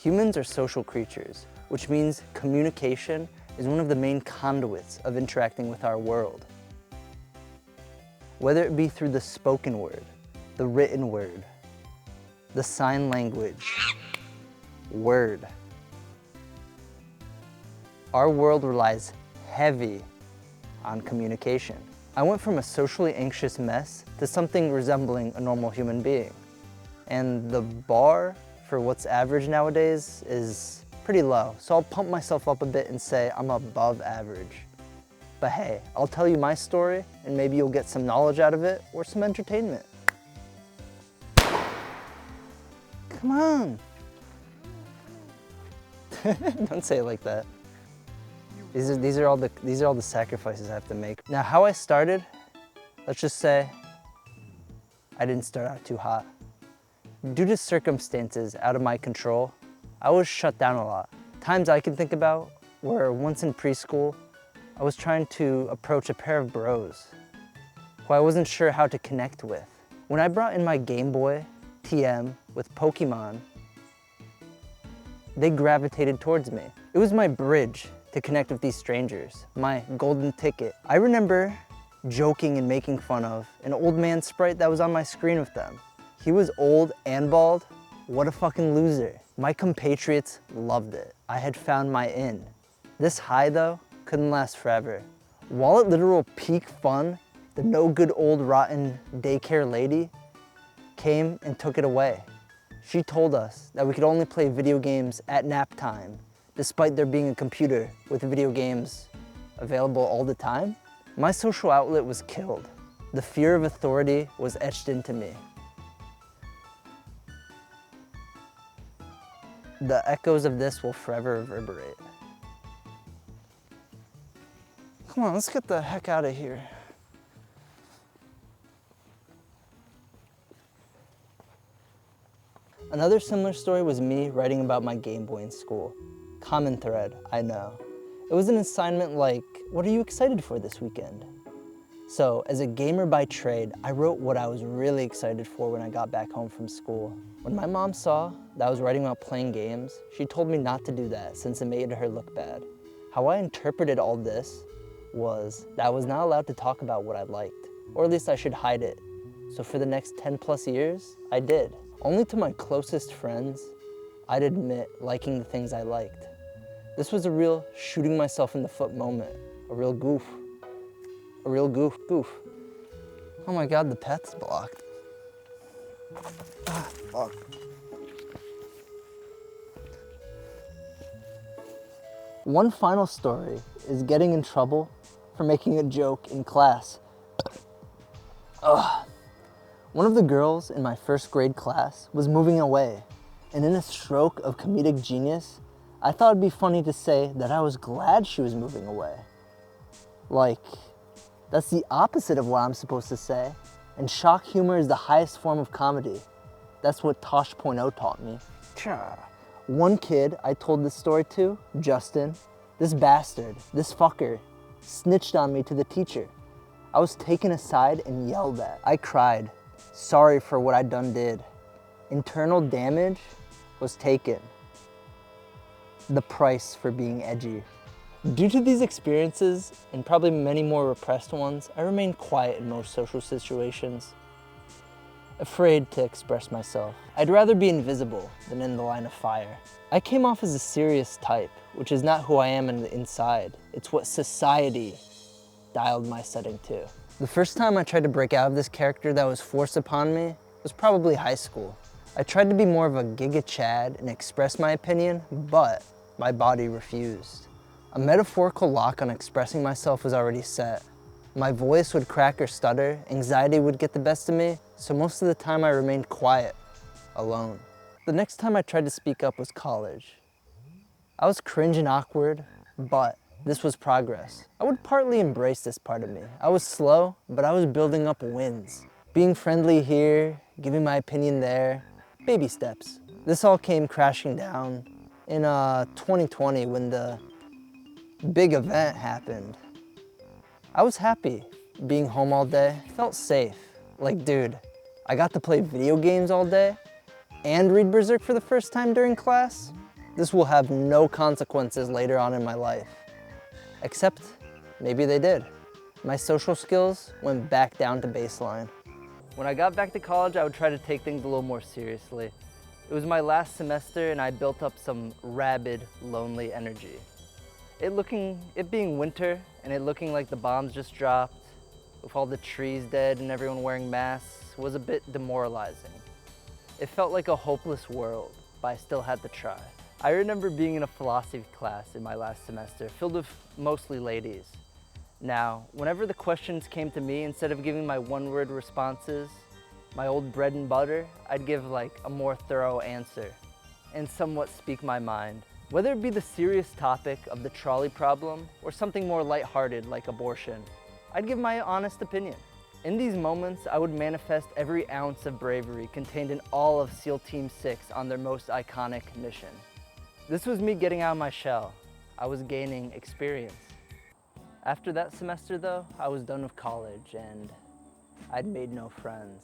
Humans are social creatures, which means communication is one of the main conduits of interacting with our world. Whether it be through the spoken word, the written word, the sign language, word. Our world relies heavy on communication. I went from a socially anxious mess to something resembling a normal human being. And the bar for what's average nowadays is pretty low. So I'll pump myself up a bit and say I'm above average. But hey, I'll tell you my story and maybe you'll get some knowledge out of it or some entertainment. Come on. Don't say it like that. These are all the sacrifices I have to make. Now, how I started, let's just say I didn't start out too hot. Due to circumstances out of my control, I was shut down a lot. Times I can think about were once in preschool, I was trying to approach a pair of bros who I wasn't sure how to connect with. When I brought in my Game Boy TM with Pokemon, they gravitated towards me. It was my bridge to connect with these strangers, my golden ticket. I remember joking and making fun of an old man sprite that was on my screen with them. He was old and bald. What a fucking loser. My compatriots loved it. I had found my in. This high though, couldn't last forever. While at literal peak fun, the no good old rotten daycare lady came and took it away. She told us that we could only play video games at nap time, despite there being a computer with video games available all the time. My social outlet was killed. The fear of authority was etched into me. The echoes of this will forever reverberate. Come on, let's get the heck out of here. Another similar story was me writing about my Game Boy in school. Common thread, I know. It was an assignment like, what are you excited for this weekend? So, as a gamer by trade, I wrote what I was really excited for when I got back home from school. When my mom saw that I was writing about playing games, she told me not to do that since it made her look bad. How I interpreted all this was that I was not allowed to talk about what I liked, or at least I should hide it. So for the next 10 plus years, I did. Only to my closest friends, I'd admit liking the things I liked. This was a real shooting myself in the foot moment, a real goof. A real goof. Oh my God, the path's blocked. Ah, fuck. One final story is getting in trouble for making a joke in class. One of the girls in my first grade class was moving away, and in a stroke of comedic genius, I thought it'd be funny to say that I was glad she was moving away. Like, that's the opposite of what I'm supposed to say, and shock humor is the highest form of comedy. That's what Tosh.0 taught me. One kid I told this story to, Justin, this bastard, this fucker, snitched on me to the teacher. I was taken aside and yelled at. I cried, sorry for what I done did. Internal damage was taken. The price for being edgy. Due to these experiences, and probably many more repressed ones, I remain quiet in most social situations. Afraid to express myself. I'd rather be invisible than in the line of fire. I came off as a serious type, which is not who I am on the inside. It's what society dialed my setting to. The first time I tried to break out of this character that was forced upon me was probably high school. I tried to be more of a Giga Chad and express my opinion, but my body refused. A metaphorical lock on expressing myself was already set. My voice would crack or stutter, anxiety would get the best of me, so most of the time I remained quiet, alone. The next time I tried to speak up was college. I was cringe and awkward, but this was progress. I would partly embrace this part of me. I was slow, but I was building up wins. Being friendly here, giving my opinion there, baby steps. This all came crashing down in 2020 when the big event happened. I was happy being home all day, felt safe. Like, dude, I got to play video games all day and read Berserk for the first time during class. this will have no consequences later on in my life. Except maybe they did. My social skills went back down to baseline. When I got back to college, I would try to take things a little more seriously. It was my last semester and I built up some rabid, lonely energy. It being winter and it looking like the bombs just dropped, with all the trees dead and everyone wearing masks, was a bit demoralizing. It felt like a hopeless world, but I still had to try. I remember being in a philosophy class in my last semester, filled with mostly ladies. Now, whenever the questions came to me, instead of giving my one-word responses, my old bread and butter, I'd give like a more thorough answer and somewhat speak my mind. Whether it be the serious topic of the trolley problem or something more lighthearted like abortion, I'd give my honest opinion. In these moments, I would manifest every ounce of bravery contained in all of SEAL Team 6 on their most iconic mission. This was me getting out of my shell. I was gaining experience. After that semester though, I was done with college and I'd made no friends.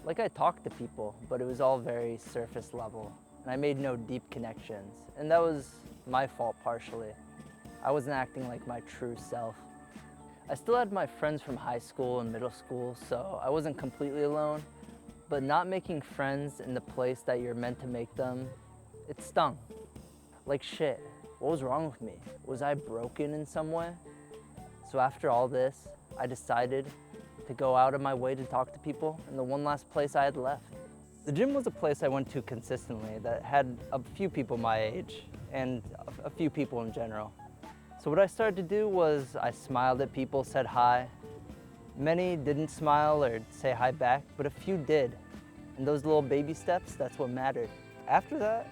Like I talked to people, but it was all very surface level and I made no deep connections. And that was my fault partially. I wasn't acting like my true self. I still had my friends from high school and middle school, so I wasn't completely alone, but not making friends in the place that you're meant to make them, it stung. Like shit, what was wrong with me? Was I broken in some way? So after all this, I decided to go out of my way to talk to people in the one last place I had left. The gym was a place I went to consistently that had a few people my age and a few people in general. So what I started to do was I smiled at people, said hi. Many didn't smile or say hi back, but a few did. And those little baby steps, that's what mattered. After that,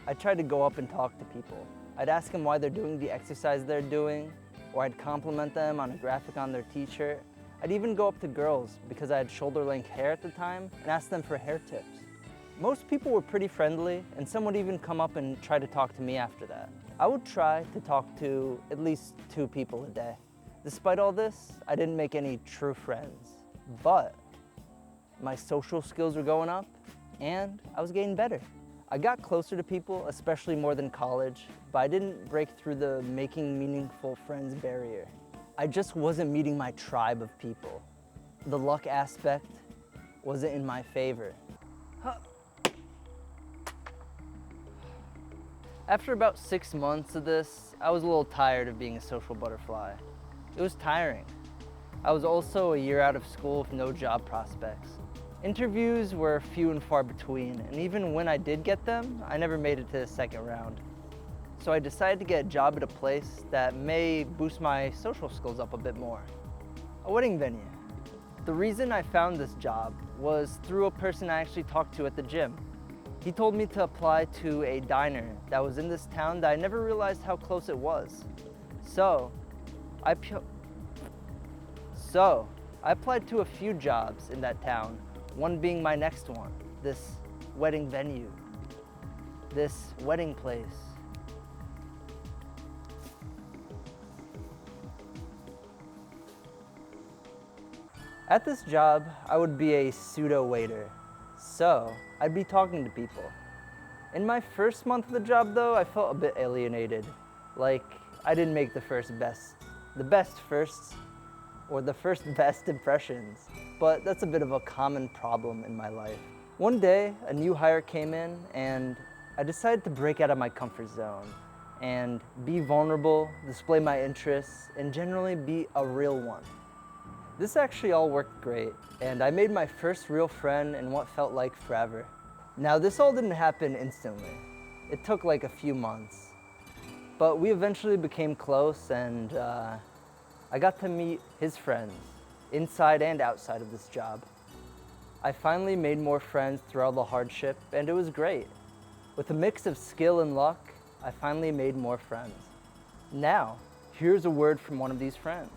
I tried to go up and talk to people. I'd ask them why they're doing the exercise they're doing, or I'd compliment them on a graphic on their t-shirt. I'd even go up to girls because I had shoulder-length hair at the time and ask them for hair tips. Most people were pretty friendly, and some would even come up and try to talk to me after that. I would try to talk to at least 2 people a day. Despite all this, I didn't make any true friends, but my social skills were going up and I was getting better. I got closer to people, especially more than college, but I didn't break through the making meaningful friends barrier. I just wasn't meeting my tribe of people. The luck aspect wasn't in my favor. After about 6 months of this, I was a little tired of being a social butterfly. It was tiring. I was also a year out of school with no job prospects. Interviews were few and far between, and even when I did get them, I never made it to the second round. So I decided to get a job at a place that may boost my social skills up a bit more. A wedding venue. The reason I found this job was through a person I actually talked to at the gym. He told me to apply to a diner that was in this town that I never realized how close it was. So I applied to a few jobs in that town, one being my next one, this wedding venue, this wedding place. At this job, I would be a pseudo waiter, so I'd be talking to people. In my first month of the job though, I felt a bit alienated. Like I didn't make the best firsts, or the first best impressions. But that's a bit of a common problem in my life. One day, a new hire came in and I decided to break out of my comfort zone and be vulnerable, display my interests, and generally be a real one. This actually all worked great, and I made my first real friend in what felt like forever. Now, this all didn't happen instantly. It took like a few months. But we eventually became close, and I got to meet his friends, inside and outside of this job. I finally made more friends through all the hardship, and it was great. With a mix of skill and luck, I finally made more friends. Now, here's a word from one of these friends.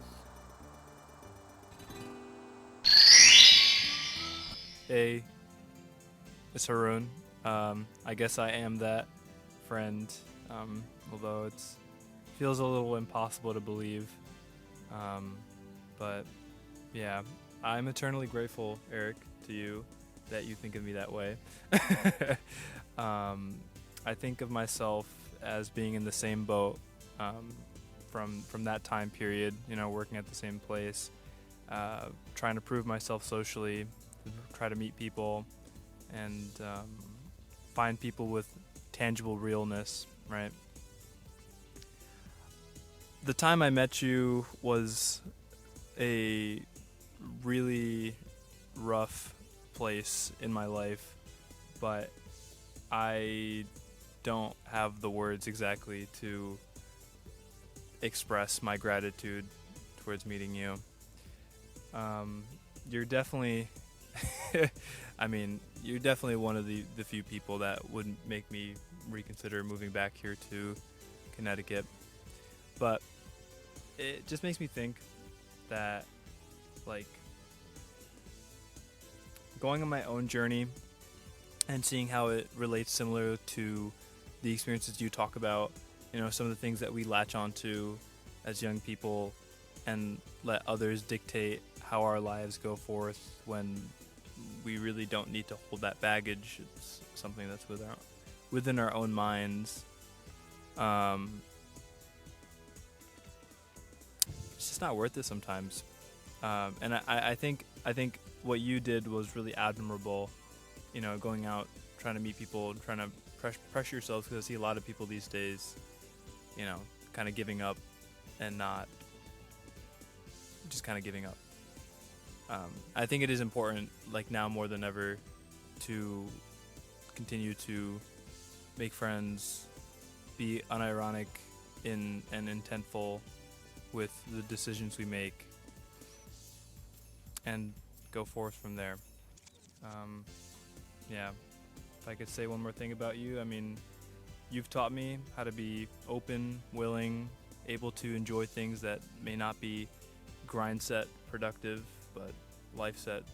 Hey, it's Haroon. I guess I am that friend, although it feels a little impossible to believe. But yeah, I'm eternally grateful, Eric, to you that you think of me that way. I think of myself as being in the same boat from that time period, you know, working at the same place, trying to prove myself socially, try to meet people, and find people with tangible realness, right? The time I met you was a really rough place in my life, but I don't have the words exactly to express my gratitude towards meeting you. You're definitely, I mean, you're definitely one of the few people that would make me reconsider moving back here to Connecticut. But it just makes me think that, like, going on my own journey and seeing how it relates similar to the experiences you talk about, you know, some of the things that we latch onto as young people and let others dictate how our lives go forth when we really don't need to hold that baggage. It's something that's within our own minds. It's just not worth it sometimes. And I think what you did was really admirable, you know, going out, trying to meet people, trying to pressure yourself, because I see a lot of people these days, you know, kind of giving up and not just kind of giving up. I think it is important, like now more than ever, to continue to make friends, be unironic and intentful with the decisions we make, and go forth from there. Yeah, if I could say one more thing about you, I mean, you've taught me how to be open, willing, able to enjoy things that may not be grind set productive, but life set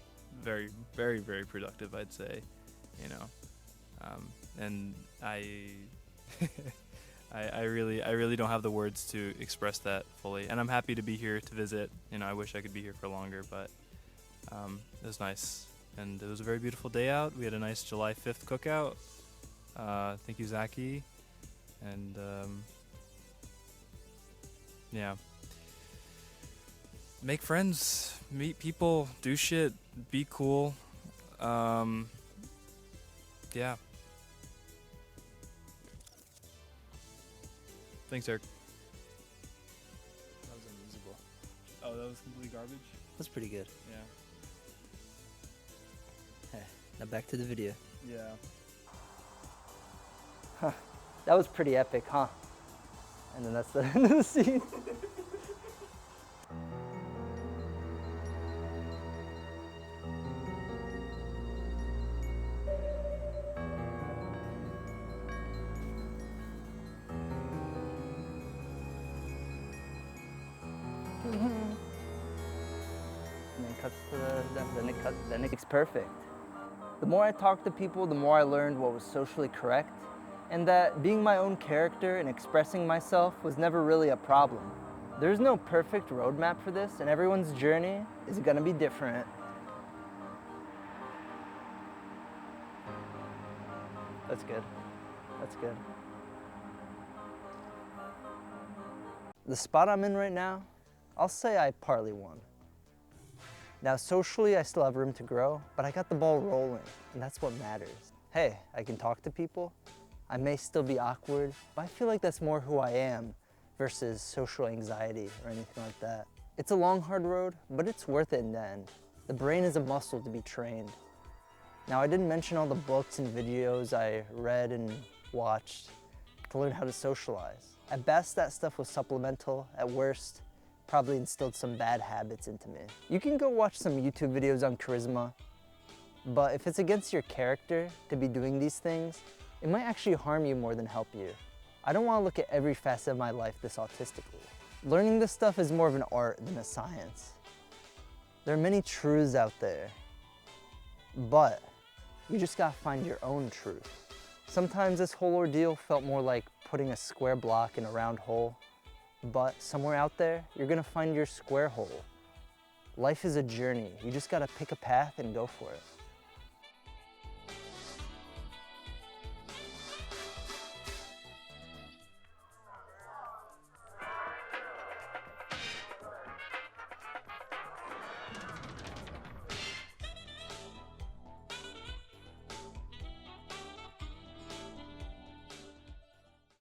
very, very, very productive, I'd say, you know. And I really don't have the words to express that fully, and I'm happy to be here to visit. You know, I wish I could be here for longer, but it was nice, and it was a very beautiful day out. We had a nice July 5th cookout. Thank you, Zaki, and yeah. Make friends, meet people, do shit, be cool. Yeah. Thanks, Eric. That was unusable. Oh, that was completely garbage? That's pretty good. Yeah. Hey, now back to the video. Yeah. That was pretty epic, huh? And then that's the end of the scene. And then cuts to then it's perfect. The more I talked to people, the more I learned what was socially correct, and that being my own character and expressing myself was never really a problem. There's no perfect roadmap for this, and everyone's journey is gonna be different. That's good. That's good. The spot I'm in right now, I'll say I partly won. Now socially, I still have room to grow, but I got the ball rolling, and that's what matters. Hey, I can talk to people. I may still be awkward, but I feel like that's more who I am versus social anxiety or anything like that. It's a long, hard road, but it's worth it in the end. The brain is a muscle to be trained. Now, I didn't mention all the books and videos I read and watched to learn how to socialize. At best, that stuff was supplemental. At worst, probably instilled some bad habits into me. You can go watch some YouTube videos on charisma, but if it's against your character to be doing these things, it might actually harm you more than help you. I don't want to look at every facet of my life this autistically. Learning this stuff is more of an art than a science. There are many truths out there, but you just gotta find your own truth. Sometimes this whole ordeal felt more like putting a square block in a round hole, but somewhere out there, you're gonna find your square hole. Life is a journey. You just gotta pick a path and go for it.